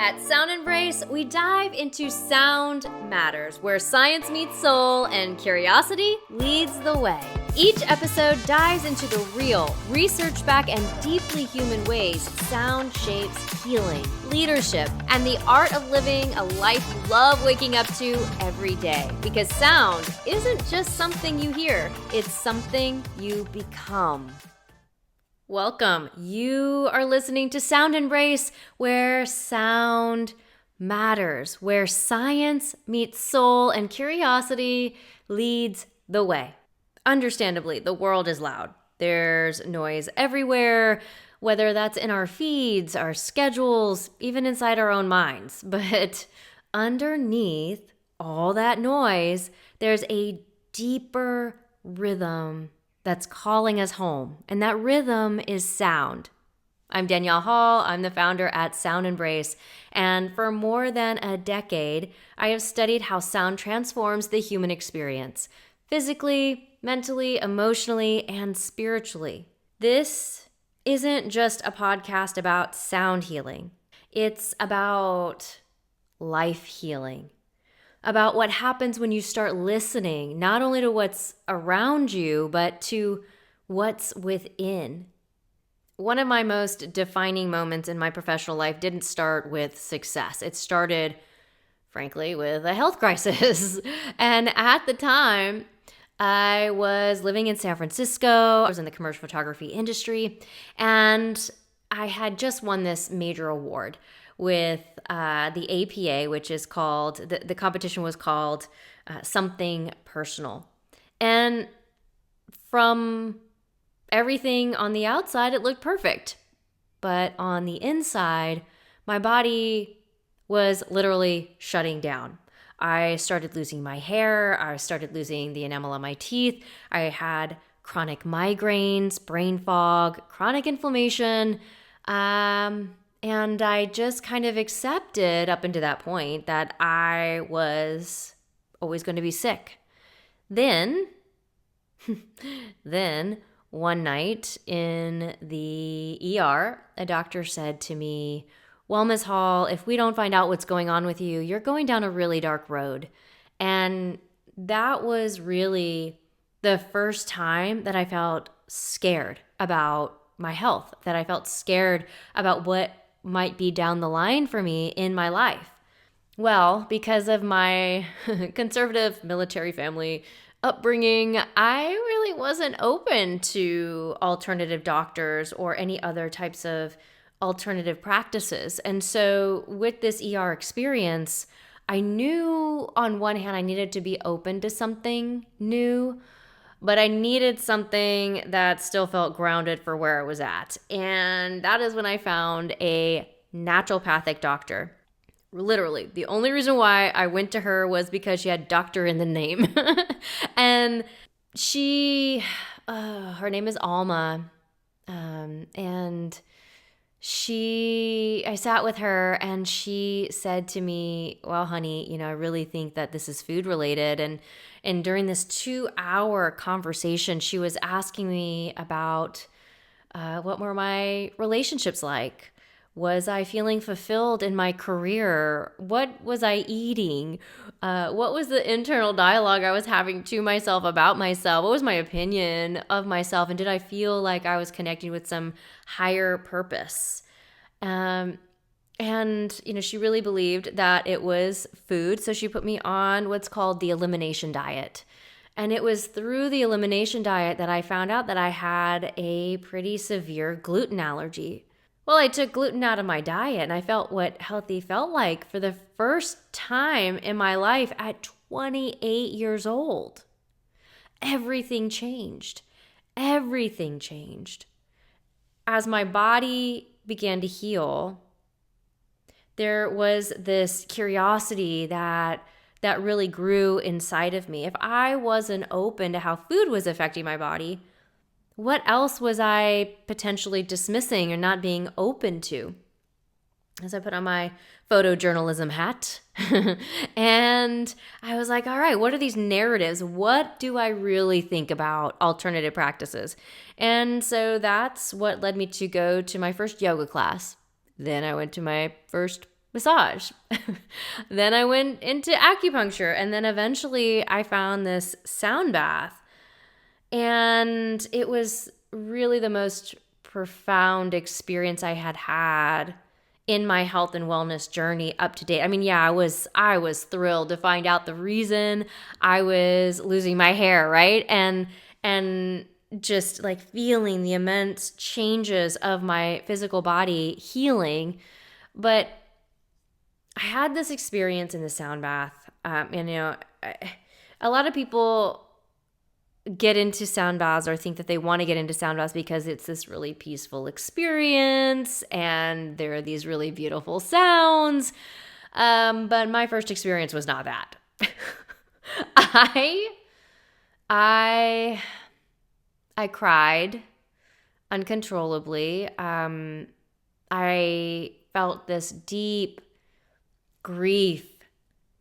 At SoundEmbrace, we dive into Sound Matters, where science meets soul and curiosity leads the way. Each episode dives into the real, research-backed, and deeply human ways sound shapes healing, leadership, and the art of living a life you love waking up to every day. Because sound isn't just something you hear, it's something you become. Welcome. You are listening to SoundEmbrace, where sound matters, where science meets soul and curiosity leads the way. Understandably, the world is loud. There's noise everywhere, whether that's in our feeds, our schedules, even inside our own minds. But underneath all that noise, there's a deeper rhythm that's calling us home, and that rhythm is sound. I'm Danielle Hall. I'm the founder at SoundEmbrace, and for more than a decade, I have studied how sound transforms the human experience, physically, mentally, emotionally, and spiritually. This isn't just a podcast about sound healing. It's about life healing. About what happens when you start listening, not only to what's around you, but to what's within. One of my most defining moments in my professional life didn't start with success. It started, frankly, with a health crisis. And at the time, I was living in San Francisco. I was in the commercial photography industry, and I had just won this major award with the APA, which is called, the competition was called Something Personal. And from everything on the outside, it looked perfect. But on the inside, my body was literally shutting down. I started losing my hair. I started losing the enamel on my teeth. I had chronic migraines, brain fog, chronic inflammation, and I just kind of accepted up until that point that I was always going to be sick. Then one night in the ER, a doctor said to me, "Well, Ms. Hall, if we don't find out what's going on with you, you're going down a really dark road." And that was really the first time that I felt scared about my health, that I felt scared about what might be down the line for me in my life. Well, because of my conservative military family upbringing, I really wasn't open to alternative doctors or any other types of alternative practices. And so with this ER experience, I knew on one hand I needed to be open to something new, but I needed something that still felt grounded for where I was at. And that is when I found a naturopathic doctor. Literally, the only reason why I went to her was because she had doctor in the name. And her name is Alma. And I sat with her and she said to me, "Well, honey, I really think that this is food related." And during this 2-hour conversation, she was asking me about what were my relationships like? Was I feeling fulfilled in my career? What was I eating? What was the internal dialogue I was having to myself about myself? What was my opinion of myself? And did I feel like I was connecting with some higher purpose? And, she really believed that it was food. So she put me on what's called the elimination diet. And it was through the elimination diet that I found out that I had a pretty severe gluten allergy. Well, I took gluten out of my diet and I felt what healthy felt like for the first time in my life at 28 years old. Everything changed. Everything changed. As my body began to heal, there was this curiosity that really grew inside of me. If I wasn't open to how food was affecting my body, what else was I potentially dismissing or not being open to? As I put on my photojournalism hat, and I was like, all right, what are these narratives? What do I really think about alternative practices? And so that's what led me to go to my first yoga class. Then I went to my first massage. Then I went into acupuncture, and then eventually I found this sound bath. And it was really the most profound experience I had had in my health and wellness journey up to date. I mean, yeah, I was thrilled to find out the reason I was losing my hair, right? And just like feeling the immense changes of my physical body healing. But I had this experience in the sound bath. A lot of people get into sound baths or think that they want to get into sound baths because it's this really peaceful experience and there are these really beautiful sounds. But my first experience was not that. I cried uncontrollably. I felt this deep grief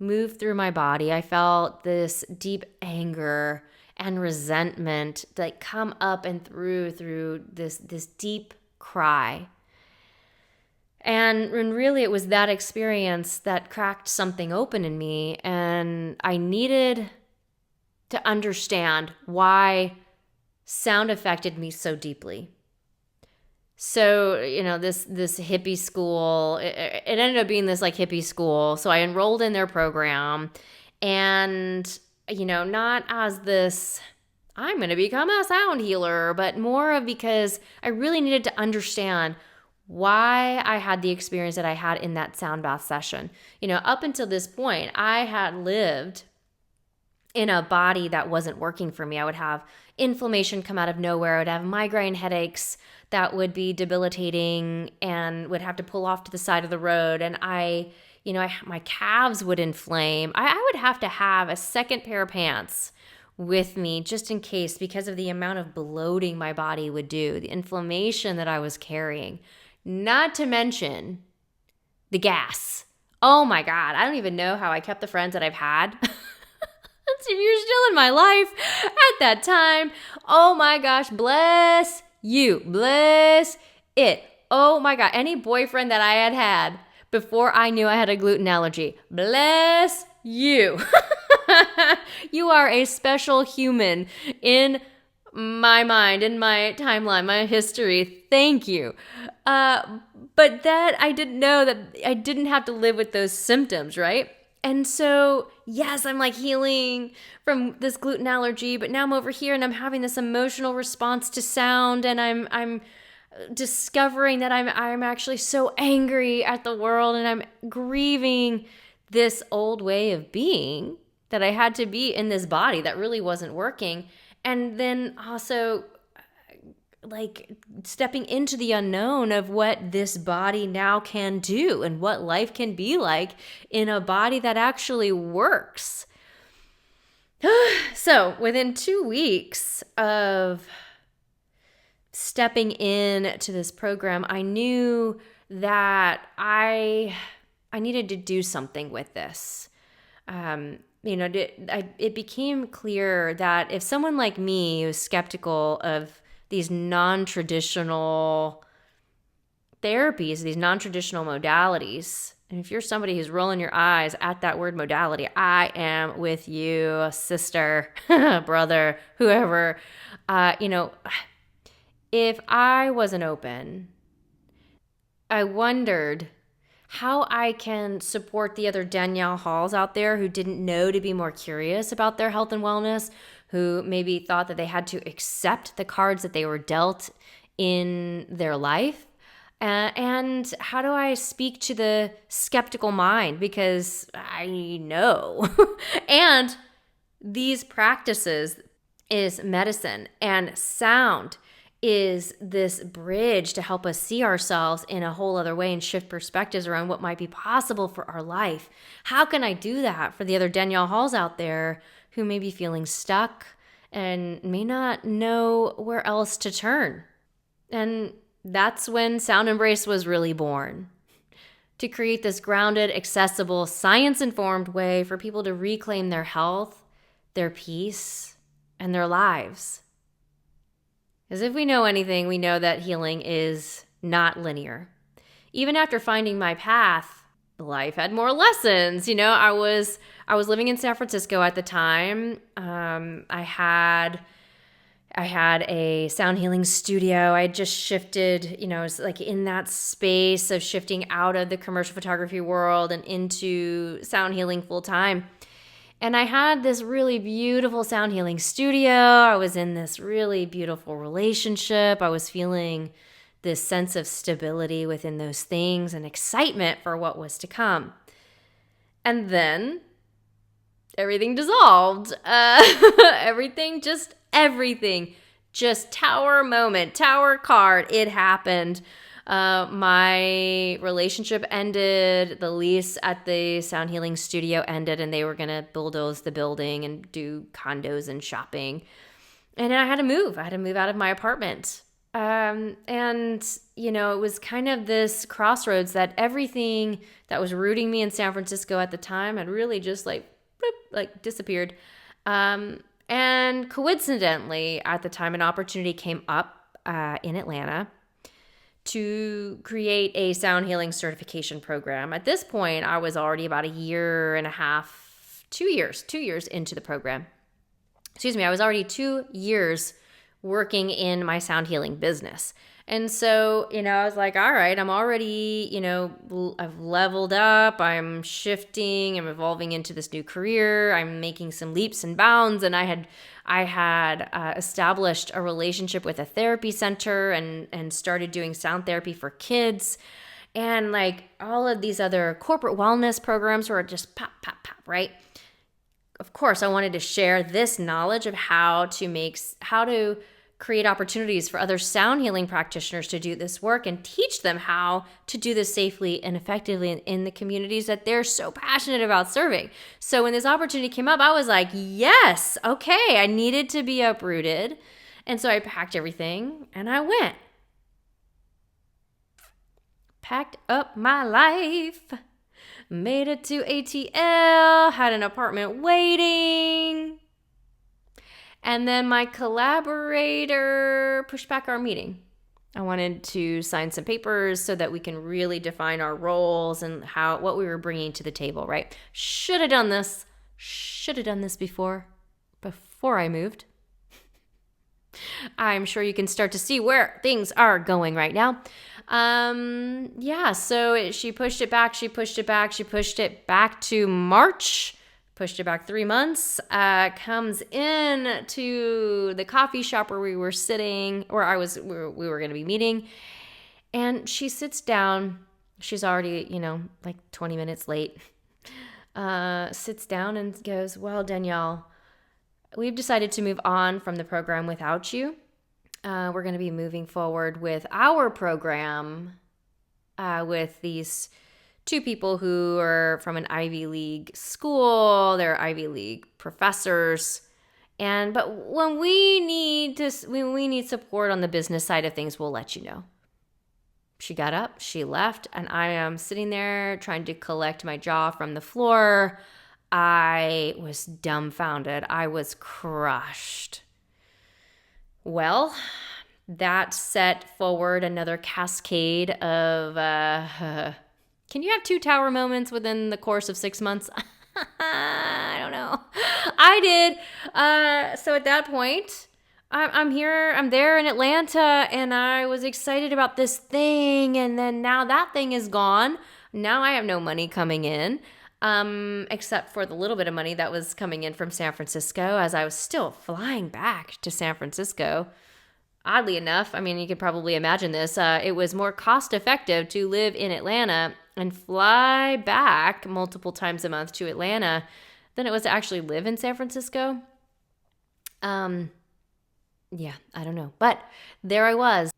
move through my body. I felt this deep anger and resentment like come up and through this deep cry. And really it was that experience that cracked something open in me, and I needed to understand why sound affected me so deeply. So, this hippie school, it ended up being this like hippie school. So I enrolled in their program, and not as this, I'm going to become a sound healer, but more of because I really needed to understand why I had the experience that I had in that sound bath session. Up until this point, I had lived in a body that wasn't working for me. I would have inflammation come out of nowhere. I would have migraine headaches that would be debilitating and would have to pull off to the side of the road. And my calves would inflame. I would have to have a second pair of pants with me just in case, because of the amount of bloating my body would do, the inflammation that I was carrying, not to mention the gas. Oh my God, I don't even know how I kept the friends that I've had. If you're still in my life at that time, oh my gosh, bless you, bless it. Oh my God, any boyfriend that I had before I knew I had a gluten allergy, bless you. You are a special human in my mind, in my timeline, my history. Thank you. But that I didn't know that I didn't have to live with those symptoms, right? And so, yes, I'm like healing from this gluten allergy, but now I'm over here and I'm having this emotional response to sound, and I'm discovering that I'm actually so angry at the world, and I'm grieving this old way of being that I had to be in this body that really wasn't working. And then also like stepping into the unknown of what this body now can do and what life can be like in a body that actually works. So within 2 weeks of stepping into this program, I knew that I needed to do something with this. It became clear that if someone like me who's skeptical of these non-traditional therapies, these non-traditional modalities, and if you're somebody who's rolling your eyes at that word modality, I am with you, sister, brother, whoever. If I wasn't open, I wondered how I can support the other Danielle Halls out there who didn't know to be more curious about their health and wellness, who maybe thought that they had to accept the cards that they were dealt in their life. And how do I speak to the skeptical mind? Because I know. And these practices is medicine, and sound is this bridge to help us see ourselves in a whole other way and shift perspectives around what might be possible for our life. How can I do that for the other Danielle Halls out there who may be feeling stuck and may not know where else to turn? And that's when SoundEmbrace was really born, to create this grounded, accessible, science-informed way for people to reclaim their health, their peace, and their lives. Because if we know anything, we know that healing is not linear. Even after finding my path, life had more lessons. I was living in San Francisco at the time. I had a sound healing studio. I had just shifted, it was like in that space of shifting out of the commercial photography world and into sound healing full time. And I had this really beautiful sound healing studio. I was in this really beautiful relationship. I was feeling this sense of stability within those things and excitement for what was to come. And then everything dissolved. Everything, just tower moment, tower card. It happened. My relationship ended, the lease at the sound healing studio ended, and they were going to bulldoze the building and do condos and shopping. And I had to move. I had to move out of my apartment. And, it was kind of this crossroads that everything that was rooting me in San Francisco at the time had really just disappeared. And coincidentally, at the time, an opportunity came up in Atlanta to create a sound healing certification program. At this point, I was already about 2 years into the program. I was already 2 years working in my sound healing business. And so, I was like, all right, I'm already, I've leveled up, I'm shifting, I'm evolving into this new career, I'm making some leaps and bounds. And I had established a relationship with a therapy center and started doing sound therapy for kids. And like all of these other corporate wellness programs were just pop, pop, pop, right? Of course, I wanted to share this knowledge of how to create opportunities for other sound healing practitioners to do this work and teach them how to do this safely and effectively in the communities that they're so passionate about serving. So when this opportunity came up, I was like, yes, okay, I needed to be uprooted. And so I packed everything and I went. Packed up my life, made it to ATL, had an apartment waiting. And then my collaborator pushed back our meeting. I wanted to sign some papers so that we can really define our roles and what we were bringing to the table, right? Should have done this before I moved. I'm sure you can start to see where things are going right now. So she pushed it back to March. Pushed it back 3 months, comes in to the coffee shop where we were sitting, we were going to be meeting. And she sits down. She's already, 20 minutes late. Sits down and goes, well, Danielle, we've decided to move on from the program without you. We're going to be moving forward with our program with these 2 people who are from an Ivy League school. They're Ivy League professors. But when we need support on the business side of things, we'll let you know. She got up, she left, and I am sitting there trying to collect my jaw from the floor. I was dumbfounded. I was crushed. Well, that set forward another cascade of can you have 2 tower moments within the course of 6 months? I don't know. I did. So at that point, I'm there in Atlanta, and I was excited about this thing, and then now that thing is gone. Now I have no money coming in, except for the little bit of money that was coming in from San Francisco as I was still flying back to San Francisco. Oddly enough, you could probably imagine this, it was more cost effective to live in Atlanta and fly back multiple times a month to Atlanta than it was to actually live in San Francisco. I don't know. But there I was.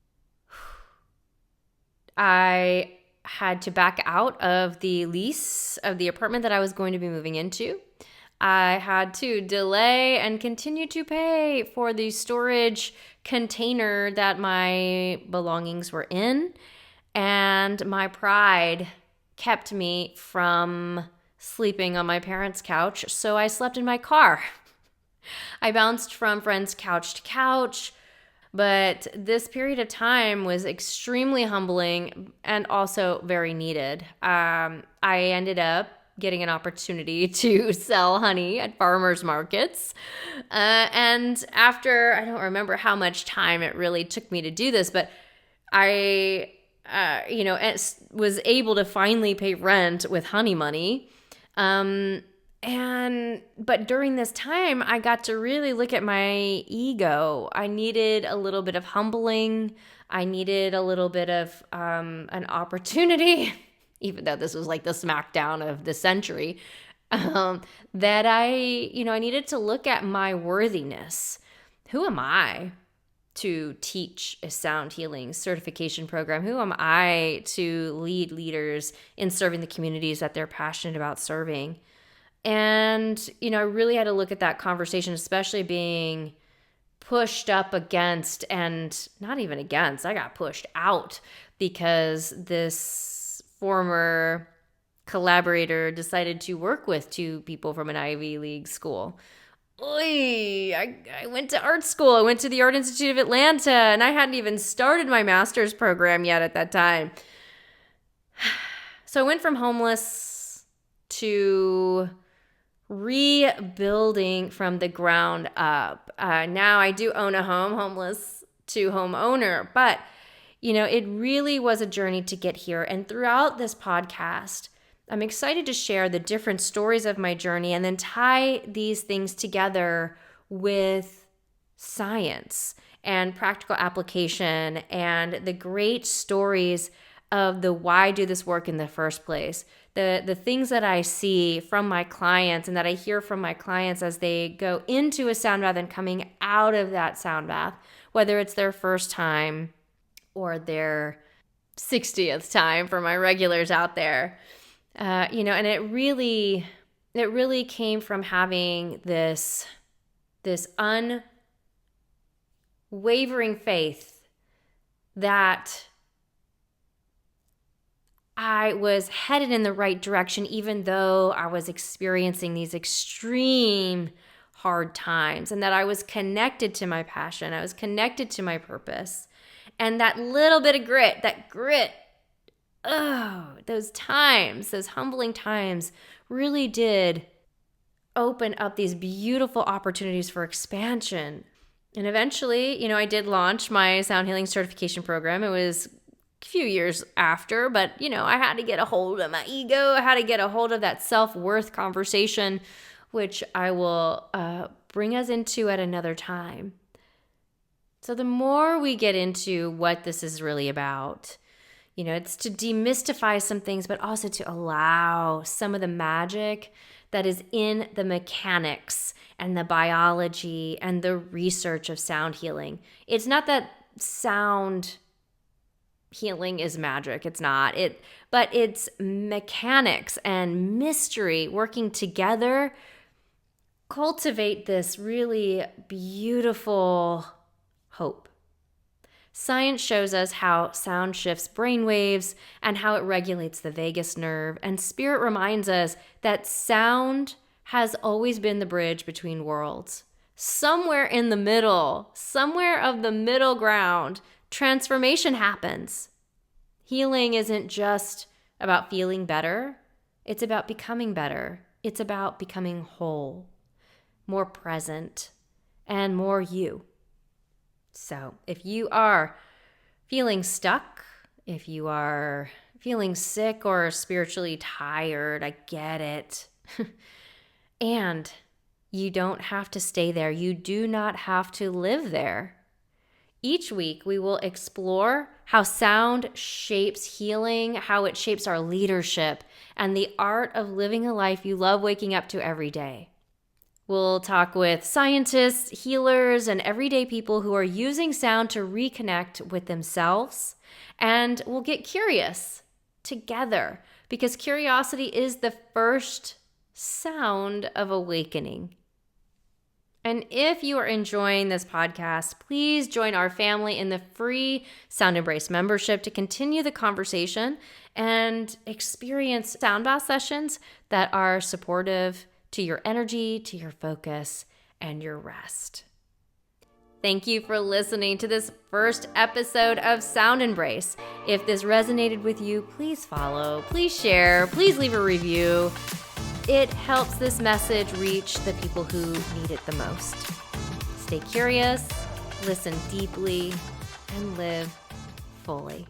I had to back out of the lease of the apartment that I was going to be moving into. I had to delay and continue to pay for the storage container that my belongings were in. And my pride kept me from sleeping on my parents' couch, so I slept in my car. I bounced from friend's couch to couch. But this period of time was extremely humbling and also very needed. I ended up getting an opportunity to sell honey at farmers markets. And after, I don't remember how much time it really took me to do this, but I, was able to finally pay rent with honey money. But during this time, I got to really look at my ego. I needed a little bit of humbling. I needed a little bit of an opportunity, even though this was like the smackdown of the century, that I needed to look at my worthiness. Who am I to teach a sound healing certification program? Who am I to lead leaders in serving the communities that they're passionate about serving? And, I really had to look at that conversation, especially being pushed up against, and not even against, I got pushed out because this former collaborator decided to work with two people from an Ivy League school. I went to art school. I went to the Art Institute of Atlanta, and I hadn't even started my master's program yet at that time. So I went from homeless to rebuilding from the ground up. Now I do own a home, homeless to homeowner, but it really was a journey to get here. And throughout this podcast, I'm excited to share the different stories of my journey and then tie these things together with science and practical application and the great stories of the why do this work in the first place. The things that I see from my clients and that I hear from my clients as they go into a sound bath and coming out of that sound bath, whether it's their first time or their 60th time for my regulars out there. And it really came from having this unwavering faith that I was headed in the right direction, even though I was experiencing these extreme hard times, and that I was connected to my passion. I was connected to my purpose. And that little bit of grit, those times, those humbling times really did open up these beautiful opportunities for expansion. And eventually, I did launch my sound healing certification program. It was few years after, but I had to get a hold of my ego. I had to get a hold of that self-worth conversation, which I will bring us into at another time. So the more we get into what this is really about, it's to demystify some things, but also to allow some of the magic that is in the mechanics and the biology and the research of sound healing. It's not that sound healing is magic. It's not. But it's mechanics and mystery working together cultivate this really beautiful hope. Science shows us how sound shifts brain waves and how it regulates the vagus nerve, and spirit reminds us that sound has always been the bridge between worlds. Somewhere in the middle, somewhere of the middle ground, transformation happens. Healing isn't just about feeling better. It's about becoming better. It's about becoming whole, more present, and more you. So if you are feeling stuck, if you are feeling sick or spiritually tired, I get it. And you don't have to stay there. You do not have to live there. Each week, we will explore how sound shapes healing, how it shapes our leadership, and the art of living a life you love waking up to every day. We'll talk with scientists, healers, and everyday people who are using sound to reconnect with themselves. And we'll get curious together, because curiosity is the first sound of awakening. And if you are enjoying this podcast, please join our family in the free SoundEmbrace membership to continue the conversation and experience sound bath sessions that are supportive to your energy, to your focus, and your rest. Thank you for listening to this first episode of SoundEmbrace. If this resonated with you, please follow, please share, please leave a review. It helps this message reach the people who need it the most. Stay curious, listen deeply, and live fully.